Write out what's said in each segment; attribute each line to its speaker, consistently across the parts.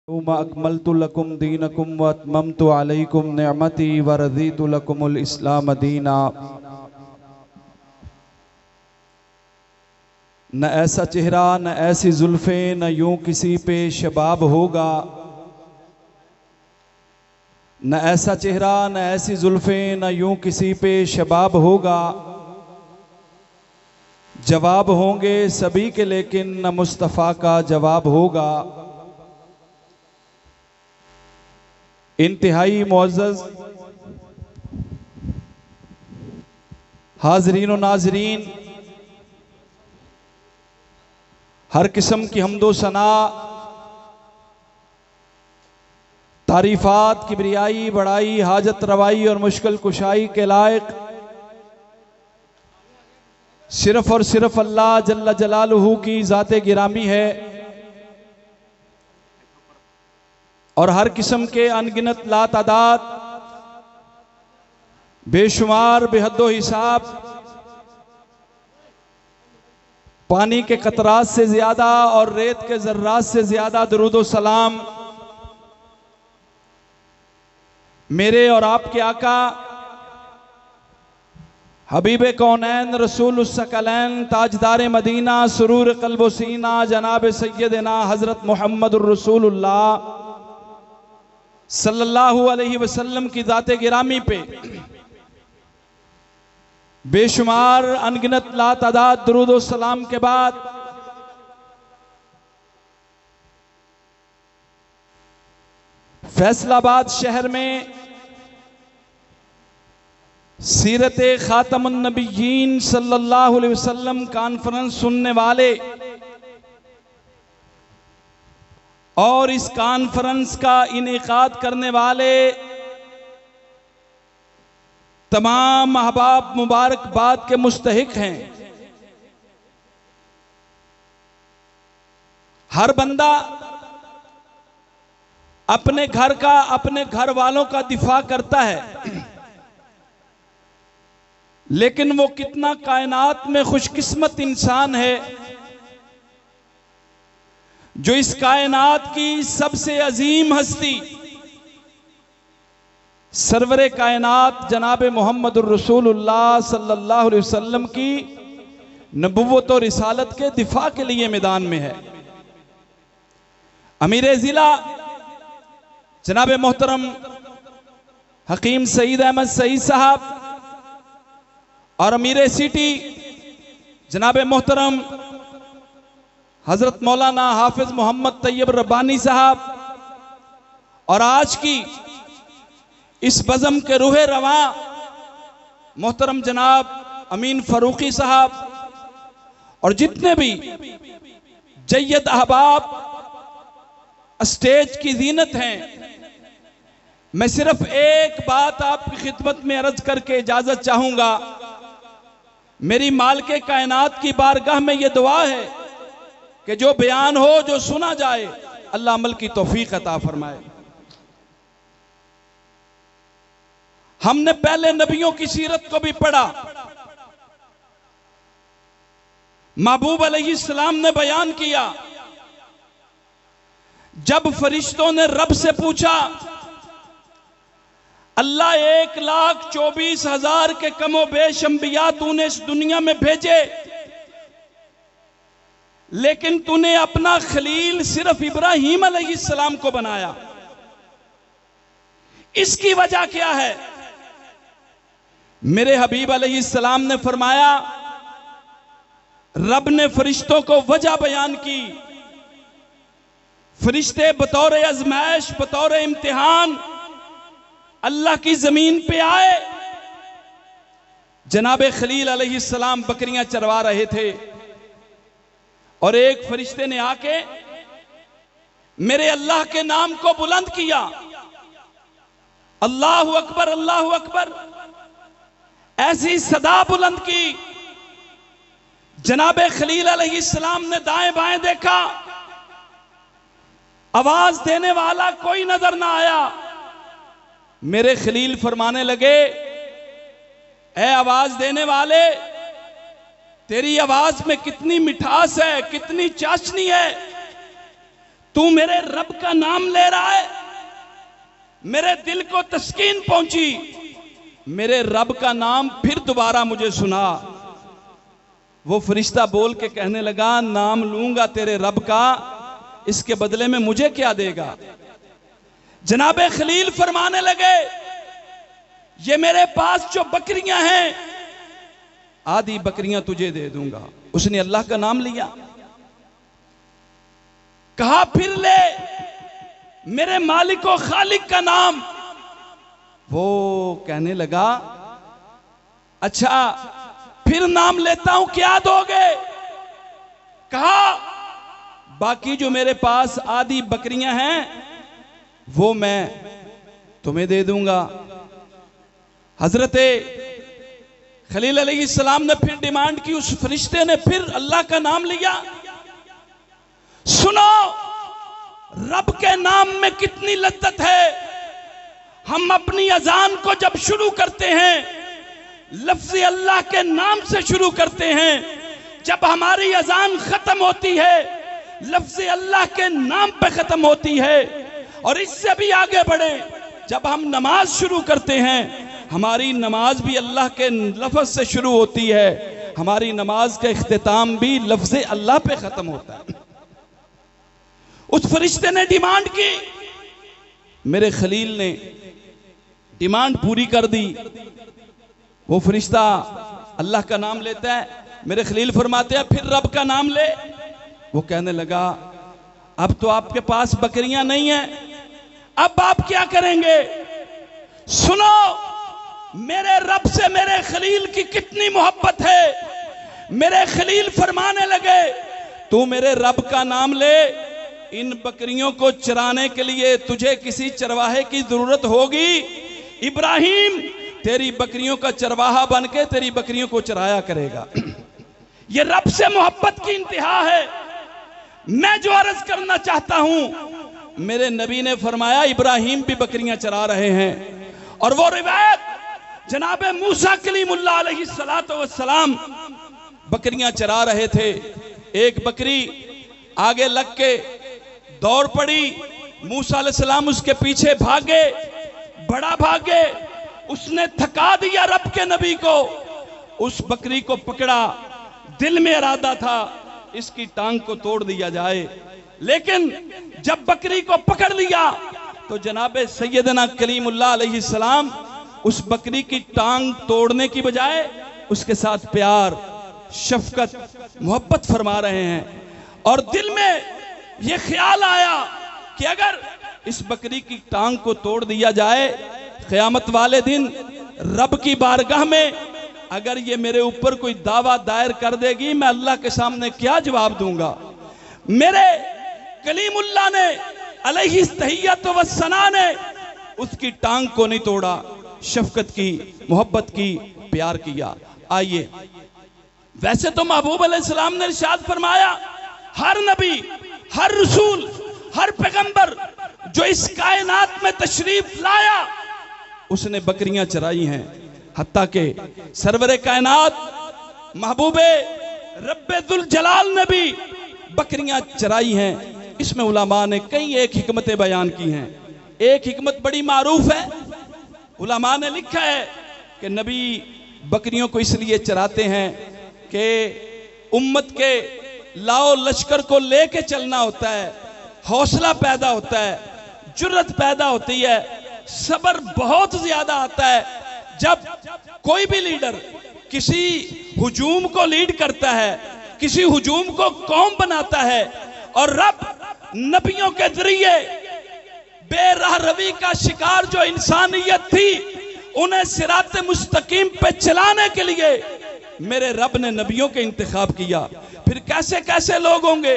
Speaker 1: अकमलतु लकुम दीनकुम व अतममतु अलैकुम निअमती व रज़ीतु लकुमुल इस्लाम दीना। न ऐसा चेहरा न ऐसी जुल्फे न यूं किसी पे शबाब होगा। न ऐसा चेहरा न ऐसी जुल्फे न यूं किसी पे शबाब होगा। जवाब होंगे सभी के लेकिन न मुस्तफ़ा का जवाब होगा। इंतहाई मुअज़्ज़ज़ हाज़रीन व नाज़रीन, हर किस्म की हम्दो सना, तारीफ़ात, किबरियाई, बड़ाई, हाजत रवाई और मुश्किल कुशाई के लायक सिर्फ और सिर्फ अल्लाह जल्ल जलालुहू की ज़ाते गिरामी है। और हर किस्म के अनगिनत लातादाद बेशुमार बेहद्दो हिसाब पानी के कतरात से ज्यादा और रेत के जर्रात से ज्यादा दुरूद व सलाम मेरे और आपके आका हबीब कौनैन रसूल सकलैन ताजदार मदीना सुरूर क़ल्ब व सीना जनाब सैयदना हजरत मोहम्मद रसूलुल्लाह सल्लल्लाहु अलैहि वसल्लम की ज़ाते गिरामी पे बेशुमार अनगिनत लातादाद दुरूद व सलाम के बाद फैसलाबाद शहर में सीरत खातमुन नबिय्यीन सल्लल्लाहु अलैहि वसल्लम कॉन्फ्रेंस सुनने वाले और इस कॉन्फ्रेंस का इनेकाद करने वाले तमाम अहबाब मुबारकबाद के मुस्तहिक हैं। हर बंदा अपने घर का, अपने घर वालों का दिफा करता है, लेकिन वो कितना कायनात में खुशकिस्मत इंसान है जो इस कायनात की सबसे अजीम हस्ती सरवरे कायनात जनाब मोहम्मद रसूलुल्लाह सल्लल्लाहु अलैहि वसल्लम की नबुव्वत और रिसालत के दिफा के लिए मैदान में है। अमीर जिला जनाब मोहतरम हकीम सईद अहमद सईद साहब और अमीर सिटी जनाब मोहतरम हजरत मौलाना हाफिज मोहम्मद तैयब रब्बानी साहब और आज की इस बज़म के रूहे रवा मोहतरम जनाब अमीन फरूकी साहब और जितने भी जय्यद अहबाब स्टेज की जीनत हैं, मैं सिर्फ एक बात आपकी खिदमत में अर्ज करके इजाजत चाहूंगा। मेरी मालिके कायनात की बारगाह में यह दुआ है कि जो बयान हो, जो सुना जाए, अल्लाह अमल की तौफीक अता फरमाए। हमने पहले नबियों की सीरत को भी पढ़ा। महबूब अलैहिस्सलाम ने बयान किया, जब फरिश्तों ने रब से पूछा, अल्लाह 1,24,000 के कमो बेश अंबिया तूने इस दुनिया में भेजे, लेकिन तूने अपना खलील सिर्फ इब्राहीम अलैहिस्सलाम को बनाया। इसकी वजह क्या है? मेरे हबीब अलैहिस्सलाम ने फरमाया, रब ने फरिश्तों को वजह बयान की। फरिश्ते बतौर आजमाइश, बतौर इम्तिहान अल्लाह की जमीन पे आए। जनाब खलील अलैहिस्सलाम बकरियां चरवा रहे थे और एक फरिश्ते ने आके मेरे अल्लाह के नाम को बुलंद किया, अल्लाहु अकबर, अल्लाहु अकबर, ऐसी सदा बुलंद की। जनाब खलील अलैहिस्सलाम ने दाएं बाएं देखा, आवाज देने वाला कोई नजर ना आया। मेरे खलील फरमाने लगे, ऐ आवाज देने वाले, तेरी आवाज में कितनी मिठास है, कितनी चाशनी है। तू मेरे रब का नाम ले रहा है। मेरे दिल को तस्कीन पहुंची। मेरे रब का नाम फिर दोबारा मुझे सुना। वो फरिश्ता बोल के कहने लगा, नाम लूंगा तेरे रब का, इसके बदले में मुझे क्या देगा? जनाबे खलील फरमाने लगे, ये मेरे पास जो बकरियां हैं, आधी बकरियां तुझे दे दूंगा। उसने अल्लाह का नाम लिया। कहा फिर ले मेरे मालिक और खालिक का नाम। वो कहने लगा, अच्छा फिर नाम लेता हूं, क्या दोगे? कहा बाकी जो मेरे पास आधी बकरियां हैं वो मैं तुम्हें दे दूंगा। हजरते खलील अलैहिस्सलाम ने फिर डिमांड की। उस फरिश्ते ने फिर अल्लाह का नाम लिया। सुनो, रब के नाम में कितनी लज्जत है। हम अपनी अजान को जब शुरू करते हैं, लफ्ज़ अल्लाह के नाम से शुरू करते हैं। जब हमारी अजान खत्म होती है, लफ्ज़ अल्लाह के नाम पे खत्म होती है। और इससे भी आगे बढ़े, जब हम नमाज शुरू करते हैं, हमारी नमाज भी अल्लाह के लफ्ज़ से शुरू होती है। हमारी नमाज का इख्तिताम भी लफ्ज़ अल्लाह पे खत्म होता है। उस फरिश्ते ने डिमांड की, मेरे खलील ने डिमांड पूरी कर दी। वो फरिश्ता अल्लाह का नाम लेता है। मेरे खलील फरमाते हैं फिर रब का नाम ले। वो कहने लगा, अब तो आपके पास बकरियां नहीं है, अब आप क्या करेंगे? सुनो, मेरे रब से मेरे खलील की कितनी मोहब्बत है। मेरे खलील फरमाने लगे, तू मेरे रब का नाम ले, इन बकरियों को चराने के लिए तुझे किसी चरवाहे की जरूरत होगी। इब्राहिम तेरी बकरियों का चरवाहा बन के तेरी बकरियों को चराया करेगा। ये रब से मोहब्बत की इंतहा है। मैं जो अर्ज करना चाहता हूं, मेरे नबी ने फरमाया इब्राहिम भी बकरियां चरा रहे हैं। और वो रिवायत जनाबे मूसा कलीमुल्लाह अलैहिस्सलातु वस्सलाम बकरियां चरा रहे थे। एक बकरी आगे लग के दौड़ पड़ी। मूसा अलैहिस्सलाम उसके पीछे भागे, बड़ा भागे। उसने थका दिया रब के नबी को। उस बकरी को पकड़ा। दिल में इरादा था इसकी टांग को तोड़ दिया जाए, लेकिन जब बकरी को पकड़ लिया तो जनाबे सैयदना कलीमुल्लाह अलैहिस्सलाम उस बकरी की टांग तोड़ने की बजाय उसके साथ प्यार, शफकत, मोहब्बत फरमा रहे हैं। और दिल में यह ख्याल आया कि अगर इस बकरी की टांग को तोड़ दिया जाए, क़यामत वाले दिन रब की बारगाह में अगर ये मेरे ऊपर कोई दावा दायर कर देगी, मैं अल्लाह के सामने क्या जवाब दूंगा। मेरे कलीमुल्लाह ने अलैहिस्सलातु वस्सलाम ने उसकी टांग को नहीं तोड़ा, शफकत की, मोहब्बत की, प्यार किया। आइए, वैसे तो महबूब अलैहिस्सलाम ने इरशाद फरमाया, हर नबी, हर रसूल, हर पैगंबर जो इस कायनात में तशरीफ लाया उसने बकरियां चराई हैं। हत्ता के सरवरे कायनात महबूबे रब्बे दुल जलाल ने भी बकरियां चराई हैं। इसमें उलमा ने कई एक हिकमतें बयान की हैं। एक हिकमत बड़ी मारूफ है। उलमा ने लिखा है कि नबी बकरियों को इसलिए चराते हैं कि उम्मत के लाओ लश्कर को लेके चलना होता है, हौसला पैदा होता है, जुर्रत पैदा होती है, सब्र बहुत ज्यादा आता है। जब कोई भी लीडर किसी हुजूम को लीड करता है, किसी हुजूम को कौम बनाता है, और रब नबियों के जरिए बेराह रवी का शिकार जो इंसानियत थी उन्हें सिरात मुस्तकीम पे चलाने के लिए मेरे रब ने नबियों के इंतखाब किया। फिर कैसे कैसे लोग होंगे।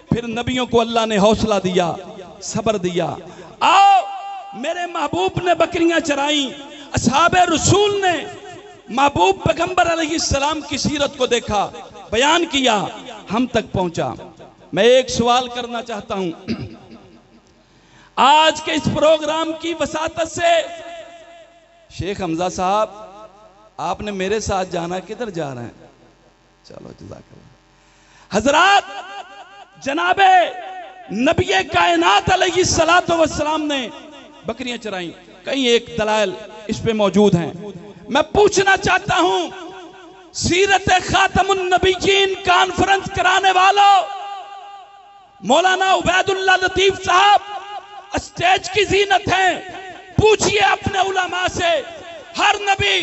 Speaker 1: फिर नबियों को अल्लाह ने हौसला दिया, सब्र दिया। आओ, मेरे महबूब ने बकरियां चराई। असहाबे रसूल ने महबूब पैगंबर अलैहिस्सलाम की सीरत को देखा, बयान किया, हम तक पहुंचा। मैं एक सवाल करना चाहता हूं आज के इस प्रोग्राम की वसातत से। शेख हमजा साहब, आपने मेरे साथ जाना, किधर जा रहे हैं? चलो जज़ाकल्लाह। हजरात, जनाबे नबी कायनात अलैहिस्सलातु वस्सलाम ने बकरियां चराई। कई एक दलाल इस पे मौजूद हैं। मैं पूछना चाहता हूं, सीरत खातमुन नबीयीन कॉन्फ्रेंस कराने वालों, मौलाना उबैदुल्लाह लतीफ साहब स्टेज की जीनत हैं। पूछिए अपने उलमा से, हर नबी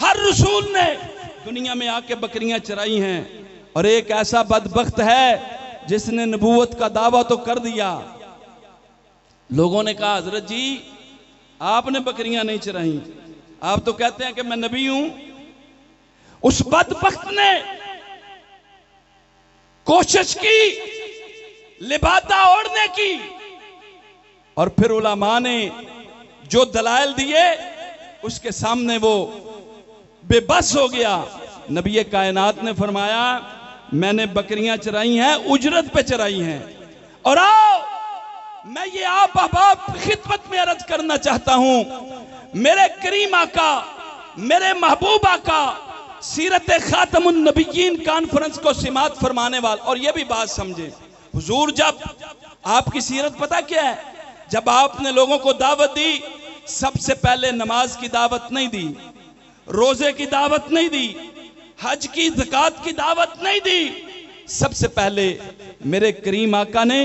Speaker 1: हर रसूल ने दुनिया में आके बकरियां चराई हैं, और एक ऐसा बदबख्त है जिसने नबूवत का दावा तो कर दिया। लोगों ने कहा हजरत जी आपने बकरियां नहीं चराई, आप तो कहते हैं कि मैं नबी हूं। उस बदबख्त ने कोशिश की लिबादा ओढ़ने की, और फिर उलमा ने जो दलाइल दिए उसके सामने वो बेबस हो गया। नबी कायनात ने फरमाया मैंने बकरियां चराई हैं, उजरत पे चराई हैं। और आओ मैं ये आप अहबाब की खिदमत में अर्ज करना चाहता हूं, मेरे करीम आका, मेरे महबूब आका सीरत खातमुन नबीयीन कॉन्फ्रेंस को सिमात फरमाने वाले। और ये भी बात समझे, हुजूर जब आपकी सीरत पता क्या है, जब आपने लोगों को दावत दी, सबसे पहले नमाज की दावत नहीं दी, रोजे की दावत नहीं दी, हज की ज़कात की दावत नहीं दी। सबसे पहले मेरे करीम आका ने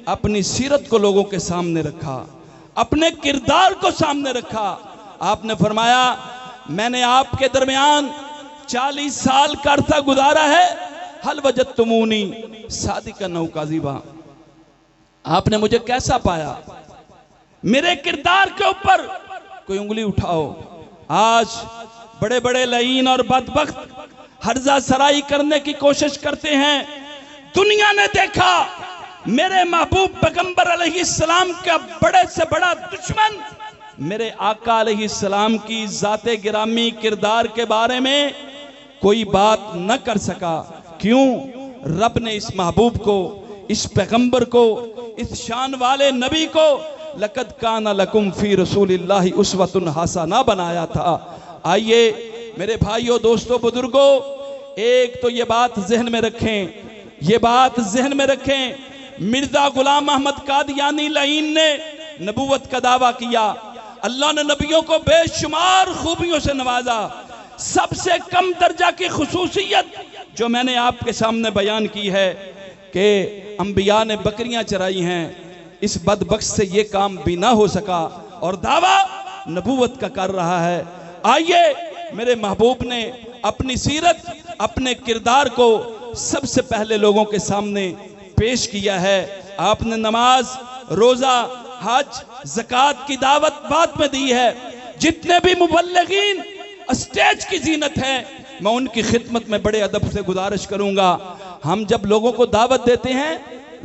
Speaker 1: अपनी सीरत को लोगों के सामने रखा, अपने किरदार को सामने रखा। आपने फरमाया मैंने आपके दरमियान 40 साल का अरसा गुजारा है, हल वजदतुमूनी सादिकन औ काज़िबा, आपने मुझे कैसा पाया? मेरे किरदार के ऊपर कोई उंगली उठाओ। आज बड़े बड़े लईन और बदबख्त हर्जा सराई करने की कोशिश करते हैं। दुनिया ने देखा मेरे महबूब पैगंबर अलैहिस्सलाम का बड़े से बड़ा दुश्मन मेरे आका अलैहिस्सलाम की जाते गिरामी किरदार के बारे में कोई बात न कर सका। क्यों? रब ने इस महबूब को, इस पैगंबर को, इस शान वाले नबी को लक़द काना लकुम फी रसूलिल्लाहि उस्वतुन हसना बनाया था। आइए मेरे भाइयों, दोस्तों, बुजुर्गों, एक तो ये बात जहन में रखें, ये बात जहन में रखें, मिर्जा गुलाम अहमद कादियानी लईन ने नबूवत का दावा किया। अल्लाह ने नबियों को बेशुमार खूबियों से नवाजा। सबसे कम दर्जा की खुसूसियत जो मैंने आपके सामने बयान की है कि अंबिया ने बकरियां चराई हैं, इस बदबख्त से ये काम भी ना हो सका और दावा नबूवत का कर रहा है। आइए मेरे महबूब ने अपनी सीरत, अपने किरदार को सबसे पहले लोगों के सामने पेश किया है। आपने नमाज, रोजा, हज, ज़कात की दावत बाद में दी है। जितने भी मुबल्लिगीन स्टेज की जीनत है, मैं उनकी खिदमत में बड़े अदब से गुजारिश करूंगा, हम जब लोगों को दावत देते हैं,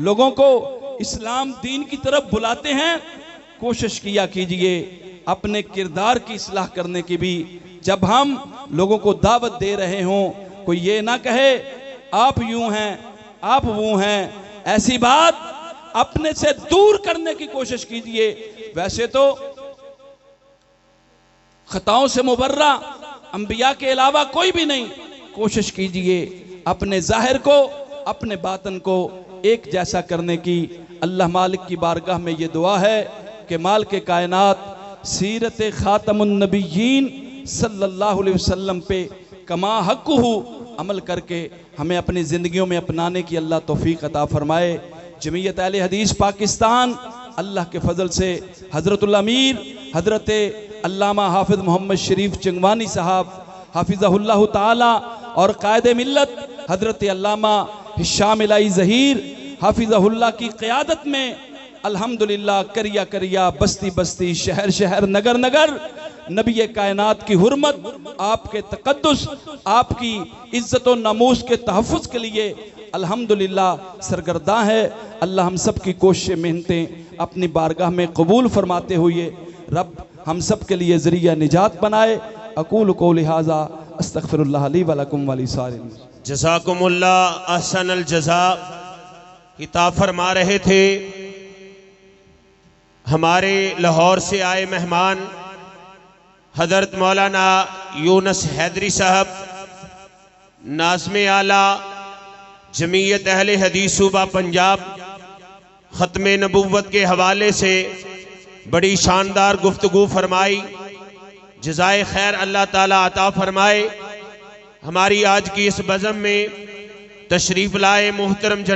Speaker 1: लोगों को इस्लाम दीन की तरफ बुलाते हैं, कोशिश किया कीजिए अपने किरदार की इस्लाह करने की भी। जब हम लोगों को दावत दे रहे हों, कोई ये ना कहे आप यूं हैं, आप वो हैं, ऐसी बात अपने से दूर करने की कोशिश कीजिए। वैसे तो खताओं से मुबर्रा अंबिया के अलावा कोई भी नहीं। कोशिश कीजिए अपने जाहिर को, अपने बातन को एक जैसा करने की। अल्लाह मालिक की बारगाह में ये दुआ है कि मालिक कायनात सीरत खातमुन नबीयीन सल्लल्लाहु अलैहि वसल्लम पे कमा हक़्क़ुहु अमल करके हमें अपनी ज़िंदगियों में अपनाने की अल्लाह तौफीक अता फरमाए। जमीयत अहले हदीस पाकिस्तान अल्लाह के फजल से हज़रतुल अमीर हज़रत अल्लामा हाफिज़ मोहम्मद शरीफ चिंगवानी साहब हाफिज़हुल्लाह ताला और कायदे मिल्लत हज़रत अल्लामा हिशाम इलाई ज़हीर हाफिज़हुल्लाह की क़यादत में अल्हम्दुलिल्लाह करिया करिया, बस्ती बस्ती, शहर शहर, नगर नगर नबी कायनात की हुर्मत, आपके तक़द्दुस, आपकी इज्जत और नमूस के तहफ़्फ़ुज़ के लिए अल्हम्दुलिल्लाह सरगर्दा है। अल्लाह हम सब की कोशिशें, मेहनतें अपनी बारगाह में कबूल फरमाते हुए रब हम सब के लिए ज़रिया निजात बनाए। अक़ूलु क़ौली हाज़ा अस्तग़फ़िरुल्लाह ली व लकुम व लिसाइरिल
Speaker 2: जज़ाकुमुल्लाह अहसनल जज़ा। किताब फरमा रहे थे हमारे लाहौर से आए मेहमान हज़रत मौलाना यूनुस हैदरी साहब, नाज़्मे आला जमीयत अहले हदीस सूबा पंजाब, ख़त्म नबूवत के हवाले से बड़ी शानदार गुफ्तगू फरमाई। जज़ाए खैर अल्लाह ताला अता फरमाए। हमारी आज की इस बज़म में तशरीफ़ लाए मोहतरम